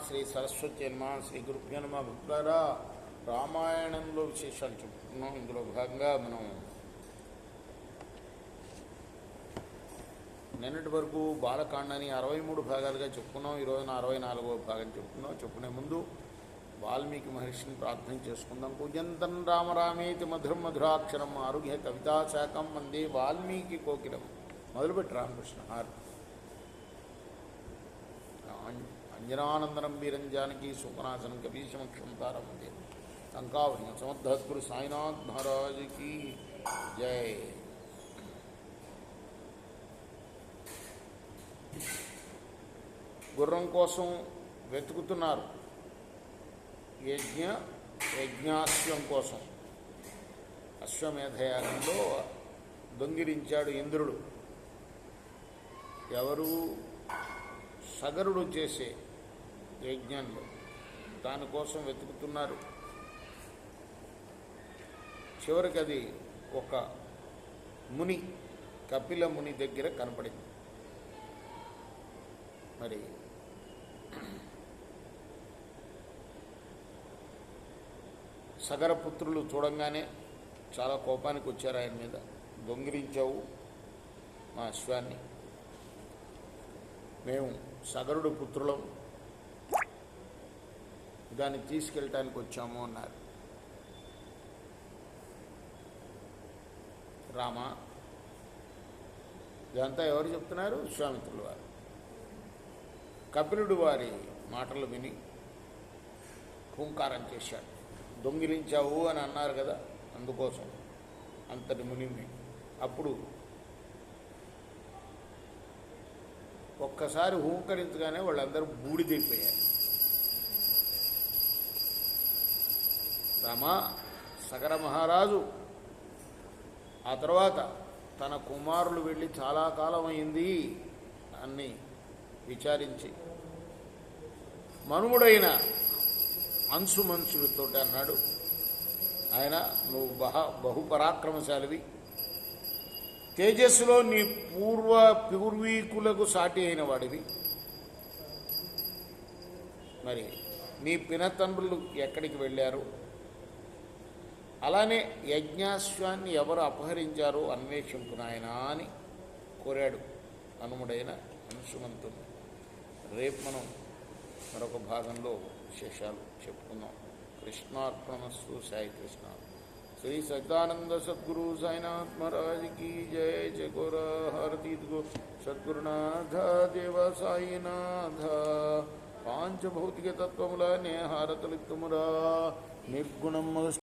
శ్రీ సరస్వతి నమ శ్రీ గురుభ్యో నమ. భక్తులారా, రామాయణంలో విశేషాలు చెప్పుకున్నాం. ఇందులో భాగంగా మనం నిన్నటి వరకు బాలకాండని 63 భాగాలుగా చెప్పుకున్నాం. ఈరోజున 64వ భాగం చెప్పుకున్నాం. చెప్పుకునే ముందు వాల్మీకి మహర్షిని ప్రార్థన చేసుకుందాం. కూజంతం రామరామేతి మధురం మధురాక్షరం ఆరుహ్య కవితాశాఖం వందే వాల్మీకి కోకిలం. మొదలుపెట్టి రామకృష్ణ హారతి. అంజనానందనం వీరంజానకి సుఖనాశనం కపీశమక్షం తారమందే లంకావహ్యం సమర్థగురు సాయినాథ్ మహారాజుకి జై. గుర్రం కోసం వెతుకుతున్నారు, యజ్ఞాశ్వం కోసం. అశ్వమేధయాగంలో దొంగిలించాడు ఇంద్రుడు. ఎవరు? సగరుడు చేసే యజ్ఞంలో. దానికోసం వెతుకుతున్నారు. చివరికి అది ఒక ముని, కపిల ముని దగ్గర కనపడింది. మరి సగరపుత్రులు చూడంగానే చాలా కోపానికి వచ్చారు ఆయన మీద. దొంగిలించావు మా అశ్వాన్ని, మేము సగరుడు పుత్రులం, దాన్ని తీసుకెళ్ళటానికి వచ్చాము అన్నారు. రామ, ఇదంతా ఎవరు చెప్తున్నారు? విశ్వామిత్రుల వారు. కపిలుడు వారి మాటలు విని హుంకారం చేశాడు. దొంగిలించావు అని అన్నారు కదా, అందుకోసం అంతటి మునిమి. అప్పుడు ఒక్కసారి హూంకరించగానే వాళ్ళందరూ బూడిదైపోయారు. రామ, సగర మహారాజు ఆ తర్వాత తన కుమారులు వెళ్ళి చాలా కాలం అయింది అని విచారించి మనుముడైన అంశుమంశుడితో అన్నాడు, ఆయన నువ్వు బహుపరాక్రమశాలివి, తేజస్సులో నీ పూర్వీకులకు సాటి అయిన వాడివి. మరి నీ పినతండ్రులు ఎక్కడికి వెళ్ళారు? అలానే యజ్ఞాశ్వాన్ని ఎవరు అపహరించారో అన్వేషింపు నాయనా అని కోరాడు హనుముడైన అంశుమంతుడు. రేపు మనం మరొక భాగంలో విశేషాలు చెప్పుకుందాం. కృష్ణార్పణమస్తు. సాయి కృష్ణ. श्री सच्चिदानंद सद्गुरु साईनाथ महाराज की जय. जय गौर हरती सद्गुरुनाथ देव साईनाथ. पांच भौतिक तत्वमुला ने हारतलिप्तमुरा निर्गुणम